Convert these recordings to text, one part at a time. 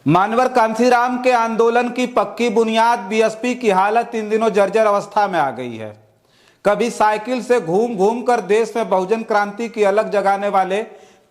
मानवर कांसीराम के आंदोलन की पक्की बुनियाद बीएसपी की हालत इन दिनों जर्जर अवस्था में आ गई है। कभी साइकिल से घूम घूम कर देश में बहुजन क्रांति की अलग जगाने वाले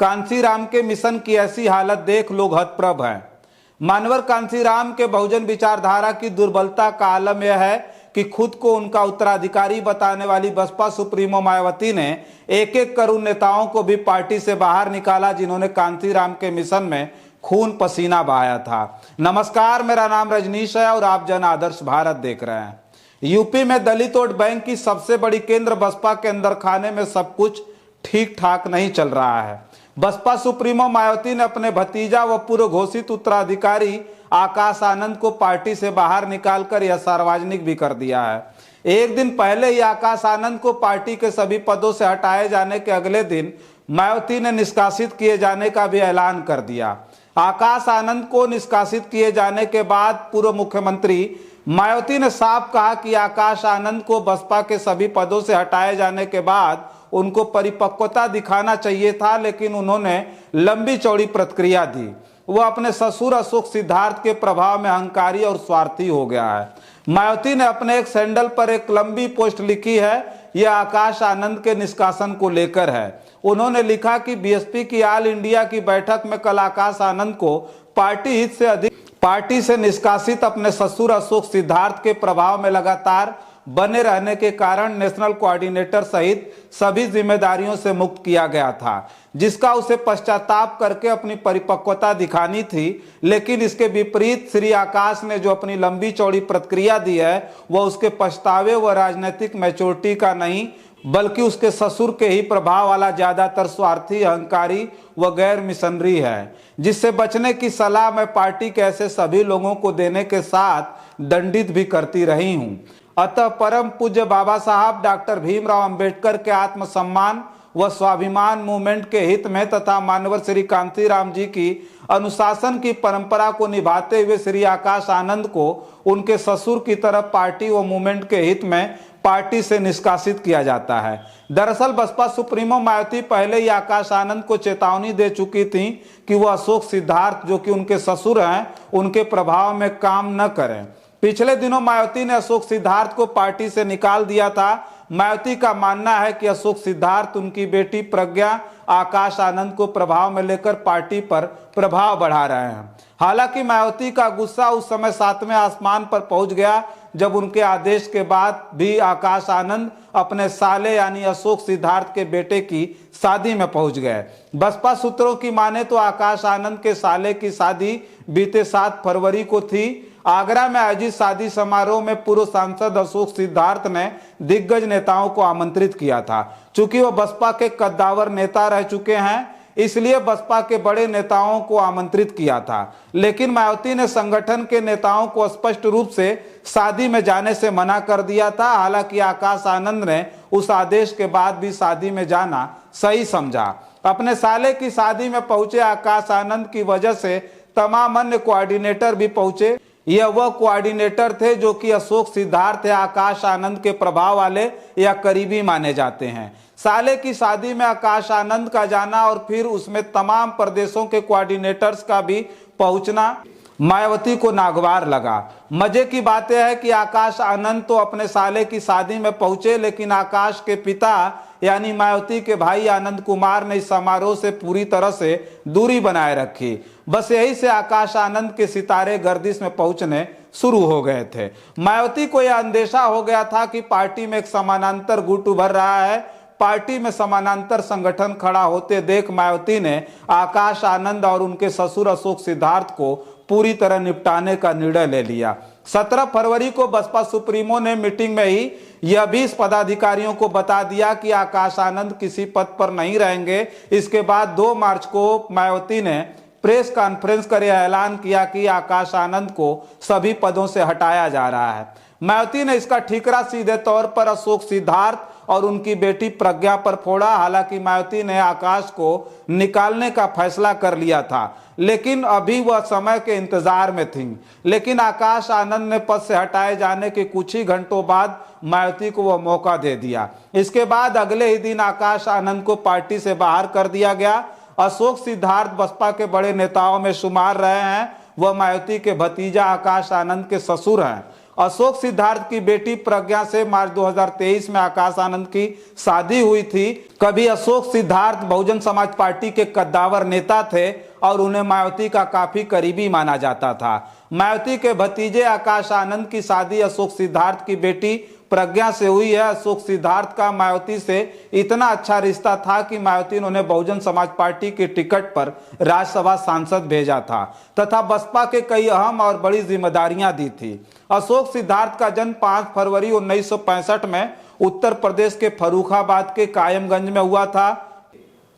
कांसीराम के मिशन की ऐसी हालत देख लोग हतप्रभ हैं। मानवर कांसीराम के बहुजन विचारधारा की दुर्बलता का आलम यह है कि खुद को उनका उत्तराधिकारी बताने वाली बसपा सुप्रीमो मायावती ने एक एक कर उन नेताओं को भी पार्टी से बाहर निकाला जिन्होंने कांसीराम के मिशन में खून पसीना बहाया था। नमस्कार, मेरा नाम रजनीश है और आप जन आदर्श भारत देख रहे हैं। यूपी में दलित वोट बैंक की सबसे बड़ी केंद्र बसपा के अंदर खाने में सब कुछ ठीक ठाक नहीं चल रहा है। बसपा सुप्रीमो मायावती ने अपने भतीजा व पूर्व घोषित उत्तराधिकारी आकाश आनंद को पार्टी से बाहर निकालकर यह सार्वजनिक भी कर दिया है। एक दिन पहले ही आकाश आनंद को पार्टी के सभी पदों से हटाए जाने के अगले दिन मायावती ने निष्कासित किए जाने का भी ऐलान कर दिया। आकाश आनंद को निष्कासित किए जाने के बाद पूर्व मुख्यमंत्री मायावती ने साफ कहा कि आकाश आनंद को बसपा के सभी पदों से हटाए जाने के बाद उनको परिपक्वता दिखाना चाहिए था, लेकिन उन्होंने लंबी चौड़ी प्रतिक्रिया दी। वो अपने ससुर अशोक सिद्धार्थ के प्रभाव में अहंकारी और स्वार्थी हो गया है। मायावती ने अपने एक सैंडल पर एक लंबी पोस्ट लिखी है, यह आकाश आनंद के निष्कासन को लेकर है। उन्होंने लिखा कि बीएसपी की ऑल इंडिया की बैठक में कल आकाश आनंद को पार्टी हित से अधिक पार्टी से निष्कासित अपने ससुर अशोक सिद्धार्थ के प्रभाव में लगातार बने रहने के कारण नेशनल कोऑर्डिनेटर सहित सभी जिम्मेदारियों से मुक्त किया गया था, जिसका उसे पश्चाताप करके अपनी परिपक्वता दिखानी थी। लेकिन इसके विपरीत श्री आकाश ने जो अपनी लंबी चौड़ी प्रतिक्रिया दी है वह उसके पछतावे व राजनीतिक मैच्योरिटी का नहीं बल्कि उसके ससुर के ही प्रभाव वाला ज्यादातर स्वार्थी, अहंकारी व गैर मिशनरी है, जिससे बचने की सलाह मैं पार्टी के ऐसे सभी लोगों को देने के साथ दंडित भी करती रही हूं। अतः परम पूज्य बाबा साहब डॉक्टर भीमराव अंबेडकर के आत्मसम्मान व स्वाभिमान मूवमेंट के हित में तथा मानवर श्री कांसीराम जी की अनुशासन की परंपरा को निभाते हुए श्री आकाश आनंद को उनके ससुर की तरफ पार्टी व मूवमेंट के हित में पार्टी से निष्कासित किया जाता है। दरअसल बसपा सुप्रीमो मायावती पहले ही आकाश आनंद को चेतावनी दे चुकी थी कि वह अशोक सिद्धार्थ जो कि उनके ससुर हैं उनके प्रभाव में काम न करें। पिछले दिनों मायावती ने अशोक सिद्धार्थ को पार्टी से निकाल दिया था। मायावती का मानना है कि अशोक सिद्धार्थ उनकी बेटी प्रज्ञा आकाश आनंद को प्रभाव में लेकर पार्टी पर प्रभाव बढ़ा रहे हैं। हालांकि मायावती का गुस्सा उस समय सातवें आसमान पर पहुंच गया जब उनके आदेश के बाद भी आकाश आनंद अपने साले यानी अशोक सिद्धार्थ के बेटे की शादी में पहुंच गए। बसपा सूत्रों की माने तो आकाश आनंद के साले की शादी बीते 7 फरवरी को थी। आगरा में आयोजित शादी समारोह में पूर्व सांसद अशोक सिद्धार्थ ने दिग्गज नेताओं को आमंत्रित किया था। चूंकि वह बसपा के कद्दावर नेता रह चुके हैं, इसलिए बसपा के बड़े नेताओं को आमंत्रित किया था। लेकिन मायावती ने संगठन के नेताओं को स्पष्ट रूप से शादी में जाने से मना कर दिया था। हालांकि आकाश आनंद ने उस आदेश के बाद भी शादी में जाना सही समझा। अपने साले की शादी में पहुंचे आकाश आनंद की वजह से तमाम अन्य कोऑर्डिनेटर भी पहुंचे। यह वह कोऑर्डिनेटर थे जो कि अशोक सिद्धार्थ या आकाश आनंद के प्रभाव वाले या करीबी माने जाते हैं। साले की शादी में आकाश आनंद का जाना और फिर उसमें तमाम प्रदेशों के कोऑर्डिनेटर्स का भी पहुंचना मायावती को नागवार लगा। मजे की बात यह है कि आकाश आनंद तो अपने साले की शादी में पहुंचे, लेकिन आकाश के पिता यानी मायावती के भाई आनंद कुमार ने इस समारोह से पूरी तरह से दूरी बनाए रखी। बस यही से आकाश आनंद के सितारे गर्दिश में पहुंचने शुरू हो गए थे। मायावती को यह अंदेशा हो गया था कि पार्टी में एक समानांतर गुट उभर रहा है। पार्टी में समानांतर संगठन खड़ा होते देख मायावती ने आकाश आनंद और उनके ससुर अशोक सिद्धार्थ को पूरी तरह निपटाने का निर्णय ले लिया। 17 फरवरी को बसपा सुप्रीमो ने मीटिंग में ही यह भी पदाधिकारियों को बता दिया कि आकाश आनंद किसी पद पर नहीं रहेंगे। इसके बाद 2 मार्च को मायावती ने प्रेस कॉन्फ्रेंस कर यह ऐलान किया कि आकाश आनंद को सभी पदों से हटाया जा रहा है। मायावती ने इसका ठीकरा सीधे तौर पर अशोक सिद्धार्थ और उनकी बेटी प्रज्ञा पर फोड़ा। हालांकि मायावती ने आकाश को निकालने का फैसला कर लिया था, लेकिन अभी वह समय के इंतजार में थी। लेकिन आकाश आनंद ने पद से हटाए जाने के कुछ ही घंटों बाद मायावती को वह मौका दे दिया। इसके बाद अगले ही दिन आकाश आनंद को पार्टी से बाहर कर दिया गया। अशोक सिद्धार्थ बसपा के बड़े नेताओं में शुमार रहे हैं। वह मायावती के भतीजा आकाश आनंद के ससुर हैं। अशोक सिद्धार्थ की बेटी प्रज्ञा से मार्च 2023 में आकाश आनंद की शादी हुई थी। कभी अशोक सिद्धार्थ बहुजन समाज पार्टी के कद्दावर नेता थे और उन्हें मायावती का काफी करीबी माना जाता था। मायावती के भतीजे आकाश आनंद की शादी अशोक सिद्धार्थ की बेटी प्रज्ञा से हुई है। अशोक सिद्धार्थ का मायावती से इतना अच्छा रिश्ता था कि मायावती ने उन्हें बहुजन समाज पार्टी के टिकट पर राज्यसभा सांसद भेजा था तथा बसपा के कई अहम और बड़ी जिम्मेदारियां दी थी। अशोक सिद्धार्थ का जन्म 5 फरवरी 1965 में उत्तर प्रदेश के फर्रुखाबाद के कायमगंज में हुआ था।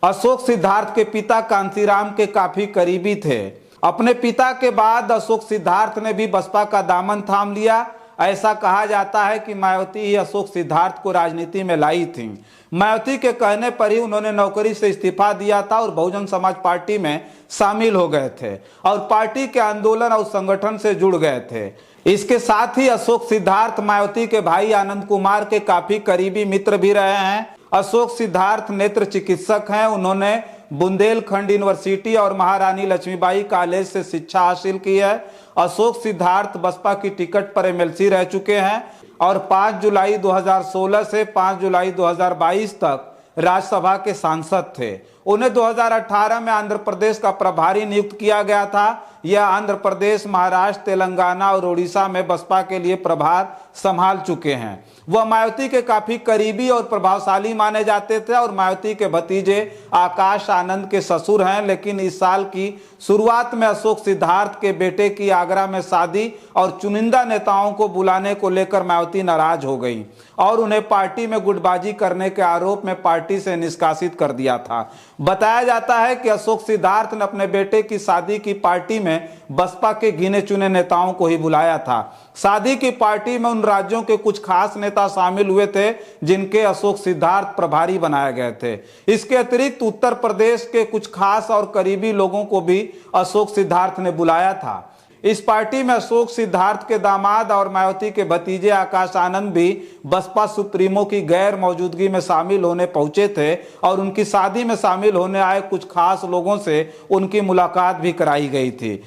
अशोक सिद्धार्थ के पिता कांसीराम के काफी करीबी थे। अपने पिता के बाद अशोक सिद्धार्थ ने भी बसपा का दामन थाम लिया। ऐसा कहा जाता है कि मायावती ही अशोक सिद्धार्थ को राजनीति में लाई थी। मायावती के कहने पर ही उन्होंने नौकरी से इस्तीफा दिया था और बहुजन समाज पार्टी में शामिल हो गए थे और पार्टी के आंदोलन और संगठन से जुड़ गए थे। इसके साथ ही अशोक सिद्धार्थ मायावती के भाई आनंद कुमार के काफी करीबी मित्र भी रहे हैं। अशोक सिद्धार्थ नेत्र चिकित्सक हैं। उन्होंने बुंदेलखंड यूनिवर्सिटी और महारानी लक्ष्मीबाई कॉलेज से शिक्षा हासिल की है। अशोक सिद्धार्थ बसपा की टिकट पर एमएलसी रह चुके हैं और 5 जुलाई 2016 से 5 जुलाई 2022 तक राज्यसभा के सांसद थे। उन्हें 2018 में आंध्र प्रदेश का प्रभारी नियुक्त किया गया था। यह आंध्र प्रदेश, महाराष्ट्र, तेलंगाना और उड़ीसा में बसपा के लिए प्रभार संभाल चुके हैं। वह मायावती के काफी करीबी और प्रभावशाली माने जाते थे और मायावती के भतीजे आकाश आनंद के ससुर हैं। लेकिन इस साल की शुरुआत में अशोक सिद्धार्थ के बेटे की आगरा में शादी और चुनिंदा नेताओं को बुलाने को लेकर मायावती नाराज हो गई और उन्हें पार्टी में गुटबाजी करने के आरोप में पार्टी से निष्कासित कर दिया था। बताया जाता है कि अशोक सिद्धार्थ ने अपने बेटे की शादी की पार्टी में बसपा के गिने चुने नेताओं को ही बुलाया था। शादी की पार्टी में उन राज्यों के कुछ खास नेता शामिल हुए थे जिनके अशोक सिद्धार्थ प्रभारी बनाए गए थे। इसके अतिरिक्त उत्तर प्रदेश के कुछ खास और करीबी लोगों को भी अशोक सिद्धार्थ ने बुलाया था। इस पार्टी में अशोक सिद्धार्थ के दामाद और मायावती के भतीजे आकाश आनंद भी बसपा सुप्रीमो की गैर मौजूदगी में शामिल होने पहुंचे थे और उनकी शादी में शामिल होने आए कुछ खास लोगों से उनकी मुलाकात भी कराई गई थी।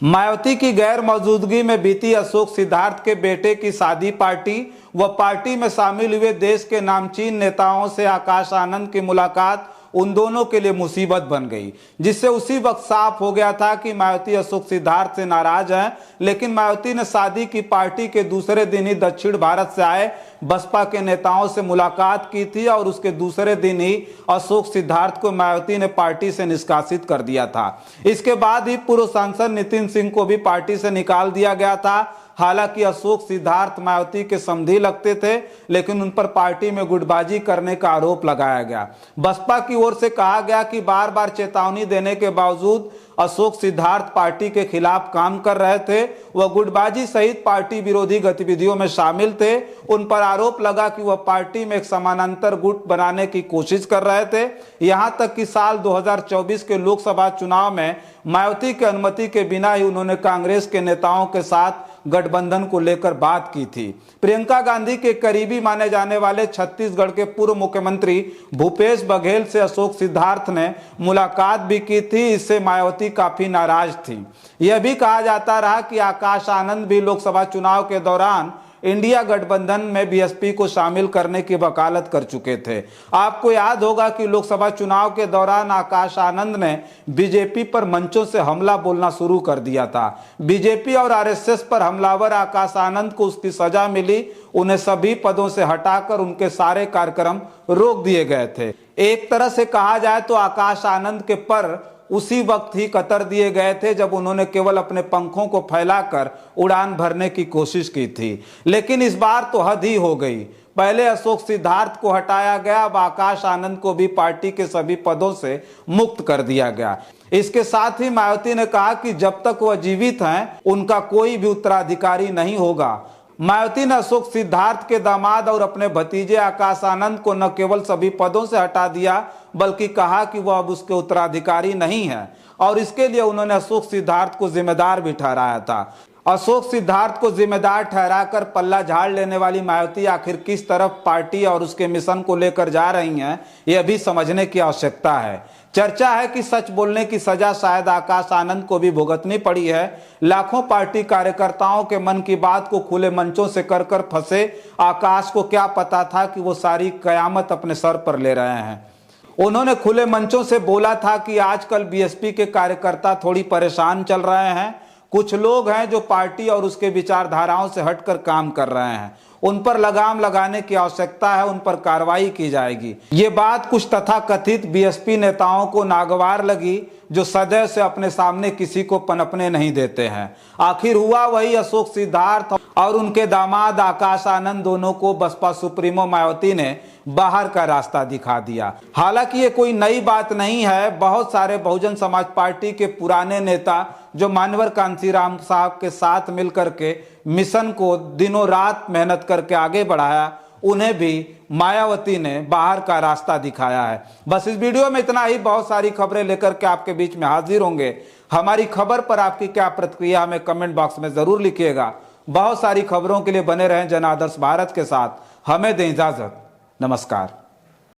मायावती की गैर मौजूदगी में बीती अशोक सिद्धार्थ के बेटे की शादी पार्टी व पार्टी में शामिल हुए देश के नामचीन नेताओं से आकाश आनंद की मुलाकात उन दोनों के लिए मुसीबत बन गई, जिससे उसी वक्त साफ हो गया था कि मायावती अशोक सिद्धार्थ से नाराज हैं। लेकिन मायावती ने शादी की पार्टी के दूसरे दिन ही दक्षिण भारत से आए बसपा के नेताओं से मुलाकात की थी और उसके दूसरे दिन ही अशोक सिद्धार्थ को मायावती ने पार्टी से निष्कासित कर दिया था। इसके बाद ही पूर्व सांसद नितिन सिंह को भी पार्टी से निकाल दिया गया था। हालांकि अशोक सिद्धार्थ मायावती के समधी लगते थे, लेकिन उन पर पार्टी में गुटबाजी करने का आरोप लगाया गया। बसपा की ओर से कहा गया कि बार बार चेतावनी देने के बावजूद अशोक सिद्धार्थ पार्टी के खिलाफ काम कर रहे थे। वह गुटबाजी सहित पार्टी विरोधी गतिविधियों में शामिल थे। उन पर आरोप लगा कि वह पार्टी में एक समानांतर गुट बनाने की कोशिश कर रहे थे। यहां तक कि साल 2024 के लोकसभा चुनाव में मायावती की अनुमति के बिना ही उन्होंने कांग्रेस के नेताओं के साथ गठबंधन को लेकर बात की थी। प्रियंका गांधी के करीबी माने जाने वाले छत्तीसगढ़ के पूर्व मुख्यमंत्री भूपेश बघेल से अशोक सिद्धार्थ ने मुलाकात भी की थी। इससे मायावती काफी नाराज थी। यह भी कहा जाता रहा कि आकाश आनंद भी लोकसभा चुनाव के दौरान इंडिया गठबंधन में बीएसपी को शामिल करने की वकालत कर चुके थे। आपको याद होगा कि लोकसभा चुनाव के दौरान आकाश आनंद ने बीजेपी पर मंचों से हमला बोलना शुरू कर दिया था। बीजेपी और आरएसएस पर हमलावर आकाश आनंद को उसकी सजा मिली। उन्हें सभी पदों से हटाकर उनके सारे कार्यक्रम रोक दिए गए थे। एक तरह से कहा जाए तो आकाश आनंद के पर उसी वक्त ही कतर दिए गए थे जब उन्होंने केवल अपने पंखों को फैलाकर उड़ान भरने की कोशिश की थी। लेकिन इस बार तो हद ही हो गई। पहले अशोक सिद्धार्थ को हटाया गया, अब आकाश आनंद को भी पार्टी के सभी पदों से मुक्त कर दिया गया। इसके साथ ही मायावती ने कहा कि जब तक वह जीवित हैं उनका कोई भी उत्तराधिकारी नहीं होगा। मायावती ने अशोक सिद्धार्थ के दामाद और अपने भतीजे आकाश आनंद को न केवल सभी पदों से हटा दिया बल्कि कहा कि वह अब उसके उत्तराधिकारी नहीं है और इसके लिए उन्होंने अशोक सिद्धार्थ को जिम्मेदार भी ठहराया था। अशोक सिद्धार्थ को जिम्मेदार ठहराकर पल्ला झाड़ लेने वाली मायावती आखिर किस तरफ पार्टी और उसके मिशन को लेकर जा रही हैं, यह भी समझने की आवश्यकता है। चर्चा है कि सच बोलने की सजा शायद आकाश आनंद को भी भुगतनी पड़ी है। लाखों पार्टी कार्यकर्ताओं के मन की बात को खुले मंचों से कर कर फंसे आकाश को क्या पता था कि वो सारी कयामत अपने सर पर ले रहे हैं। उन्होंने खुले मंचों से बोला था कि आजकल बीएसपी के कार्यकर्ता थोड़ी परेशान चल रहे हैं। कुछ लोग हैं जो पार्टी और उसके विचारधाराओं से हटकर काम कर रहे हैं, उन पर लगाम लगाने की आवश्यकता है, उन पर कार्रवाई की जाएगी। ये बात कुछ तथाकथित बीएसपी नेताओं को नागवार लगी जो सदैव से अपने सामने किसी को पनपने नहीं देते हैं। आखिर हुआ वही, अशोक सिद्धार्थ और उनके दामाद आकाश आनंद दोनों को बसपा सुप्रीमो मायावती ने बाहर का रास्ता दिखा दिया। हालांकि ये कोई नई बात नहीं है। बहुत सारे बहुजन समाज पार्टी के पुराने नेता जो मान्यवर कांशीराम साहब के साथ मिलकर के मिशन को दिनों रात मेहनत करके आगे बढ़ाया, उन्हें भी मायावती ने बाहर का रास्ता दिखाया है। बस इस वीडियो में इतना ही। बहुत सारी खबरें लेकर के आपके बीच में हाजिर होंगे। हमारी खबर पर आपकी क्या प्रतिक्रिया हमें कमेंट बॉक्स में जरूर लिखिएगा। बहुत सारी खबरों के लिए बने रहें जन आदर्श भारत के साथ। हमें दें इजाजत। नमस्कार।